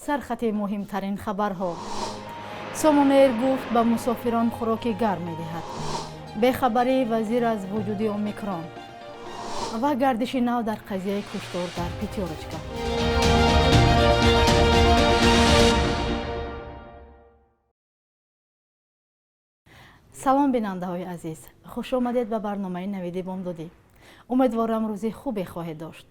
سرخط مهمترین خبرها. سامانه گفت به مسافران خوراک گرم می‌دهد. بخبری وزیر از وجود اومیکرون و گردش نو در قضیه کشتار در پیتیورچکا. سلام بیننده های عزیز، خوش آمدید به برنامه نوید بامدادی. امیدوارم روزی خوبی خواهید داشت.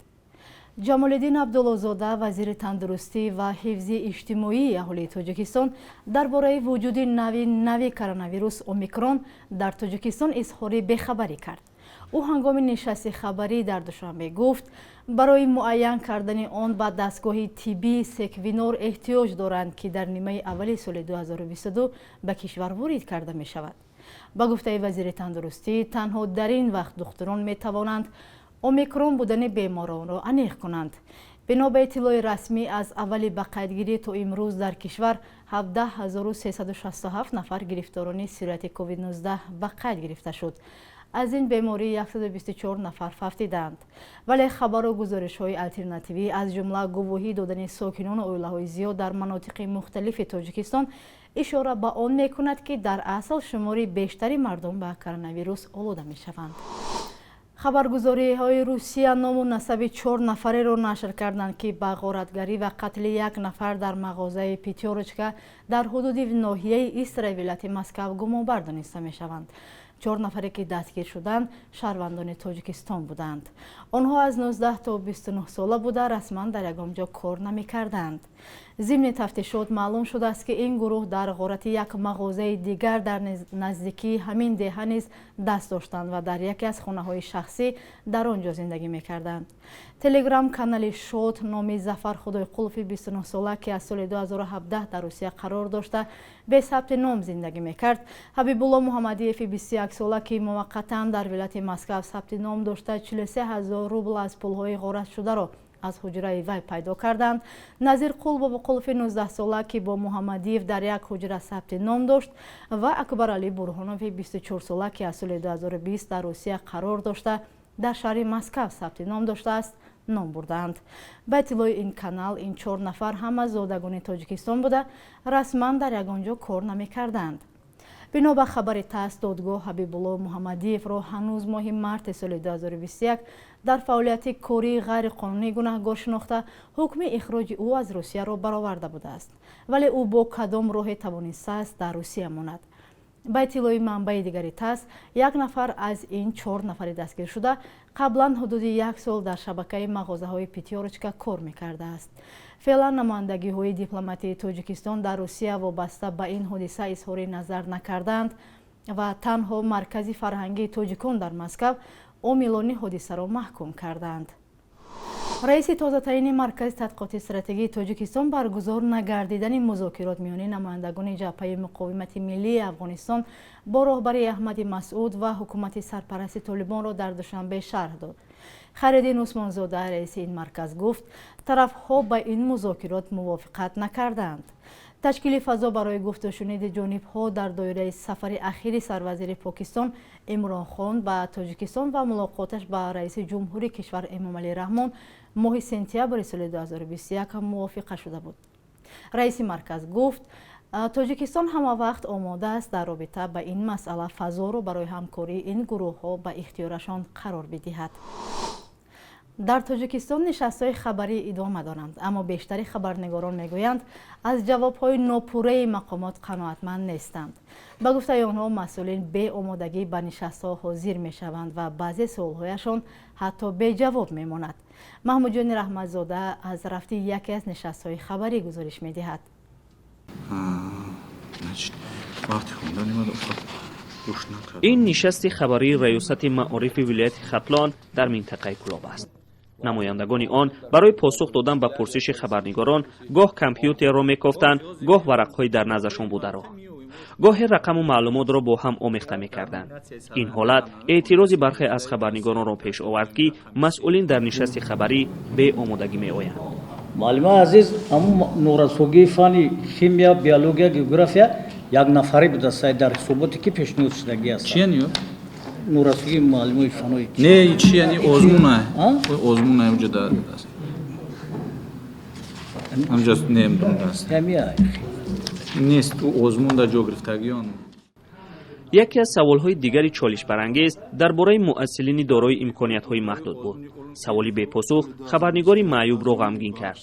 جمال الدین عبدالله‌زاده وزیر تندرستی و حفظ اجتماعی اهالی تاجیکستان درباره وجود نوی کرونا ویروس اومیکرون در تاجیکستان اظهار بی‌خبری کرد. او هنگام نشست خبری در دوشنبه گفت برای معین کردن آن به دستگاه طبی سکوینور احتیاج دارند که در نیمه اولی سال 2022 به کشور وارد کرده می شود. با گفته وزیر تندرستی تنها در این وقت دکتران می توانند اومیکرون بودن بیماران را عمیق کنند. بنا به اطلاع رسمی از اولی به قیدگیری تا امروز در کشور 17367 نفر گرفتاران سیرت کووید 19 به قید گرفته شد. از این بیماری 124 نفر فوتیدند. ولی خبر و گزارش های الترناتیوی از جمله گواهی دادن ساکنان اویله های زیاد در مناطق مختلف تاجیکستان اشاره به آن می کند که در اصل شماری بیشتری مردم به کرونا ویروس آلوده می شوند. خبرگزاری های روسیه نام و نسب 4 نفره را نشر کردند که به غارتگری و قتل یک نفر در مغازه پیتیورچکا در حدود ناحیه ایستر ولایت مسکو گمانبر دانسته می شوند. 4 نفری که دستگیر شدند شهروندان تاجیکستان بودند. آنها از 19 تا 29 ساله بوده رسما در یگان جا کار نمی کردند. ضمن تفتیشات معلوم شده است که این گروه در غارت یک مغازه دیگر در نزدیکی همین دهه نیز دست داشتند و در یکی از خانه های شخصی در آنجا زندگی می کردند. تلگرام کانال شوت نامی ظفر خدای قلفی 29 ساله که از سال 2017 در روسیه قرار داشته به ثبت نام زندگی می کرد. حبیب الله محمدی 21 ساله که موقتا در ولایت مسکو ثبت نام داشته 43000 روبل از پولهای غارت شده را از حجره وی پیدا کردند. نظیر قلب قلف 19 ساله که با محمدیف در یک حجره ثبت نام داشت و اکبر علی برهانوف 24 ساله که از سال 2020 در روسیه قرار داشته در شهر مسکو ثبت نام داشته است نام بردند. به اطلاع این کانال این 4 نفر هم از زادگان تاجیکستان بوده رسما در یگانجا کار نمی کردند. بنا به خبر تاس دادگاه حبیب الله محمدیف را هنوز ماه مارس سال 2021 در فعالیت کاری غیر قانونی گناهکار شناخته حکم اخراج او از روسیه را برآورده بوده است. ولی او با کدام راه توانسته است در روسیه ماند. به اطلاع منبع دیگری تاس یک نفر از این 4 نفر دستگیر شده قبلا حدود 1 سال در شبکه مغازه های پیتیورچکا کار میکرده است. فعلا نمایندگی های دیپلماتی تاجیکستان در روسیه وابسته به این حادثه اظهار نظر نکردند و تنها مرکز فرهنگی تاجیکان در مسکو عاملان حادثه را محکوم کردند. رئیس تازه‌ترین مرکز تحقیقات استراتژی تاجیکستان برگزار نگردیدن مذاکرات میان نمایندگان جبهه مقاومت ملی افغانستان با رهبری احمد مسعود و حکومت سرپرست طالبان را در دوشنبه شرح داد. خیرالدین عثمان زاده رئیس این مرکز گفت طرف‌ها با این مذاکرات موافقت نکردند. تشکیل فضا برای گفت و شنید جانب‌ها در دایره سفر اخیر سروزیر پاکستان عمران خان به تاجیکستان و ملاقاتش با رئیس جمهوری کشور امام علی رحمان ماه سپتامبر سال 2021 موافقه شده بود. رئیس مرکز گفت تاجیکستان همه وقت آماده است در رابطه با این مسئله فضا را برای همکاری این گروه‌ها به اختیارشان قرار بدهد. در تاجیکستان نشست‌های خبری ادامه دارند، اما بیشتر خبرنگاران میگویند از جواب‌های ناپوره مقامات قناعتمند نیستند. به گفته آنها مسئولین بی آمادگی به نشست‌ها حاضر می‌شوند و بعضی سوال‌هایشان حتی بی جواب می‌ماند. محمود جان رحمت‌زاده از رفته یکی از نشست‌های خبری گزارش می‌دهد. این نشست خبری ریاست معارف ولایت ختلان در منطقه کلاب است. نمایندگان آن برای پاسخ دادن به پرسش خبرنگاران گاه کامپیوتر را می‌کافتند، گاه ورق‌های در نظرشان بوده را. گاهی رقم و معلومات را با هم آمیخته می‌کردند. این حالت اعتراض برخی از خبرنگاران را پیش آورد که مسئولین در نشست خبری به آمادگی می‌آیند. معلمان عزیز، نوراسوگی فانی خیمیا بیولوژی جغرافیا یک نفری بود در ثبوتی که پیشنهاد شدگی است. چی نیو؟ نوراسوگی معلومه فنی. نه چی یعنی آزمونه؟ آزمونه وجود داره. همجاست نمیدونم است همین نیست او آزمون در جا گرفتگی آن یکی از سوالهای دیگری چالش برانگیز درباره مؤثلین دارای امکانیت‌های محدود بود. سوالی به پاسخ خبرنگار معیوب را غمگین کرد.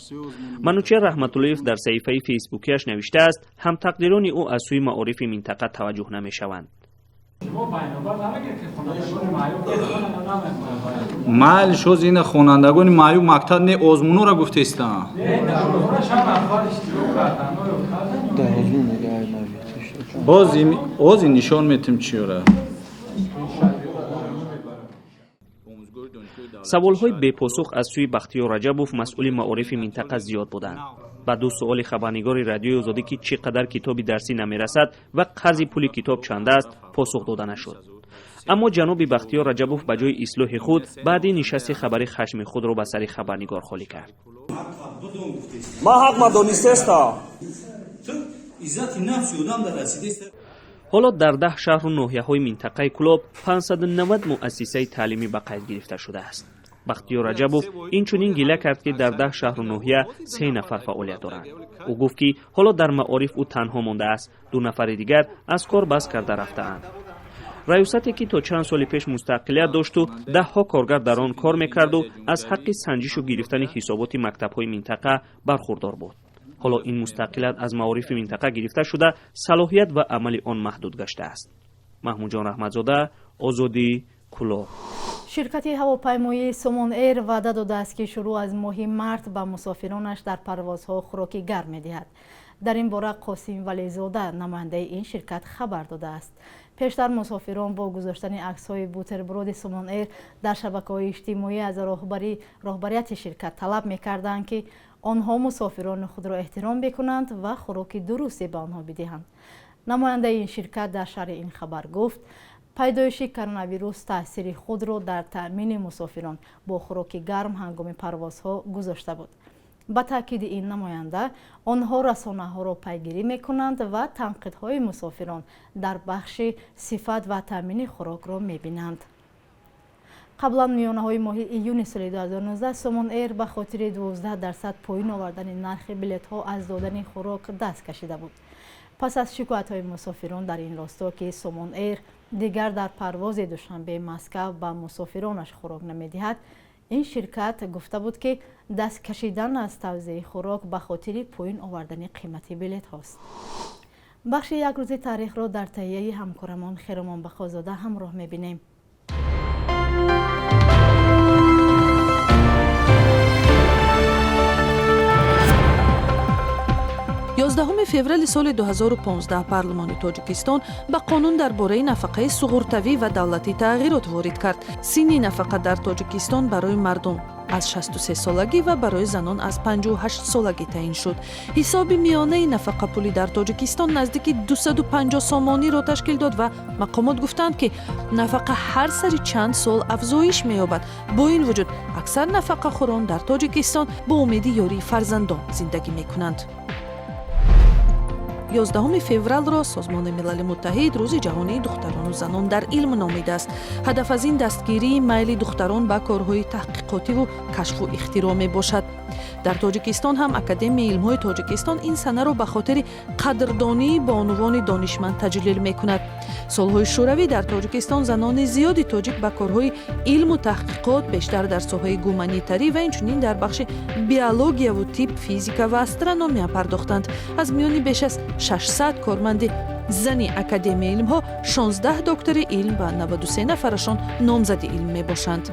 منوچهر رحمت‌اللهیف در صفحه فیسبوکیش نوشته است هم تقدیران او از سوی معارف منطقه توجه نمی‌شوند. مایل شوز این خوانندگان معیوب مقطع نه آزمونو را گفته استن باز نشان میتیم چیوره سوالهای بے پاسخ از سوی بختیار رجبوف مسئول معارف منطقه زیاد بودند. با دو سوال خبرنگار رادیوی آزادی که چقدر کتابی درسی نمیرسد و قرض پول کتاب چند است پاسخ داده نشد. اما جناب بختیار رجبوف به جای اصلاح خود بعد نشست خبری خشم خود را به سر خبرنگار خالی کرد. ما حق مردانسته است. حالا در 10 شهر و ناحیه‌های منطقه کلوب 590 مؤسسه تعلیمی به قید گرفته شده است. بختیار رجبوف اینچنین گله کرد که در 10 شهر و ناحیه 3 نفر فعالیت دارند. او گفت که حالا در معارف او تنها مانده است، 2 نفر دیگر از کار بس کرده رفته‌اند. ریاستی که تا چند سال پیش مستقلیت داشت و 10 ها کارگر در آن کار میکرد و از حق سنجش و گرفتن حسابات مکتب‌های منطقه برخوردار بود. حالا این مستقلیت از معارف منطقه گرفته شده، صلاحیت و عمل آن محدود گشته است. محمود جان رحمتزاده، آزادی، کلوب. شرکت هواپیمایی سومون ایر وعده داده است که شروع از ماه مارس به مسافرانش در پروازها خوراک گرم می‌دهد. در این باره قاسم ولیزاده نماینده این شرکت خبر داده است. پیشتر مسافران با گذاشتن عکس‌های بوتربرود سومون ایر در شبکه‌های اجتماعی از راهبریت شرکت طلب می‌کردند که آنها مسافران خود را احترام بکنند و خوراک درستی به آنها بدهند. نماینده این شرکت در شرح این خبر گفت پیدایش کرونا ویروس تاثیر خود را در تأمین مسافران با خوراک گرم هنگام پروازها گذاشته بود. با تاکید این نماینده آنها رسانه‌ها را پیگیری می‌کنند و تنقیدهای مسافران در بخش صفت و تأمین خوراک را می‌بینند. قبلا میانه‌های ماه ایون سال 2019 سومون ایر به خاطر 12% پایین آوردن نرخ بلیط‌ها از دادن خوراک دست کشیده بود. پس از شکایت‌های مسافران در این راستا که سومون ایر دیگر در پرواز دوشنبه مسکو به مسافرانش خوراک نمی‌دهد، این شرکت گفته بود که دست کشیدن از توزیع خوراک به خاطر پایین آوردن قیمت بلیط هاست. بخش یک روز تاریخ را در تهیه همکارمان خیرمان بخازاده همراه می‌بینیم. 11 феврали соли 2015 парлумони тоҷикистон ба қонун дар бораи нафақаи суғуртавӣ ва давлатӣ тағйирот ворид кард. синни нафақа дар тоҷикистон барои мардум аз 63 солагӣ ва барои занон аз 58 солагӣ таъин шуд. ҳисоби миёнаи нафақапулӣ дар тоҷикистон наздики 250 сомониро ташкил дод ва мақомот гуфтанд ки нафақа ҳар сари чанд сол афзоиш меёбад. бо ин вуҷуд аксар нафақахӯрон дар тоҷикистон бо умеди ёрии фарзандон зиндагӣ мекунанд. 11 февралро созмони милали муттаҳид рӯзи ҷаҳонии духтарону занон дар илм номидааст. ҳадаф аз ин дастгирии майли духтарон ба корҳои таҳқиқотиву кашфу ихтироъ мебошад. дар тоҷикистон ҳам академияи илмҳои тоҷикистон ин санаро ба хотири қадрдонии ба унвони донишманд таҷлил мекунад. солҳои шӯравӣ дар тоҷикистон занони зиёди тоҷик ба корҳои илму таҳқиқот бештар дар соҳаи гуманитарӣ ва инчунин дар бахши биологияву тиб, физика ва астрономия пардохтанд. аз миёни беш аз 600 корманди зани академияи илмҳо 16 доктори илм ва 93 нафарашон номзади илм мебошанд.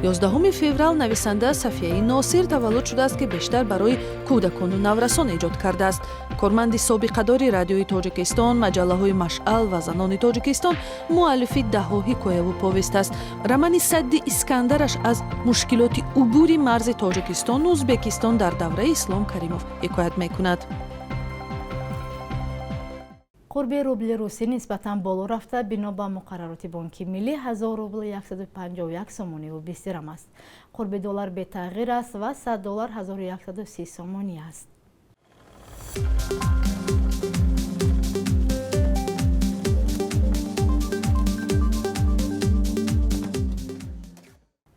11 феврал нависанда Сафияи Носир таваллуд шудааст ки бештар барои кӯдакону наврасон эҷод кардааст. корманди собиқадори радиои Тоҷикистон, маҷаллаҳои Машъал ва занони Тоҷикистон, муаллифи даҳҳо ҳикояву повест аст. романи Садди Искандараш аз мушкилоти убури марзи Тоҷикистону Узбекистон дар давраи Ислом Каримов ҳикоят мекунад. قرب روبل روسی نسبتاً بالا رفته بنا به مقررات بانک ملی 1000 روبل 151 سومانی و 20 درم است. قرب دلار به تغییر است و 100 دلار 1130 سومانی است.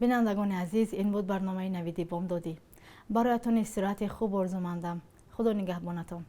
بینندگان عزیز، این بود برنامه نوید بامدادی. برایتان استراحت خوب آرزو مندم. خدا نگهبانتان.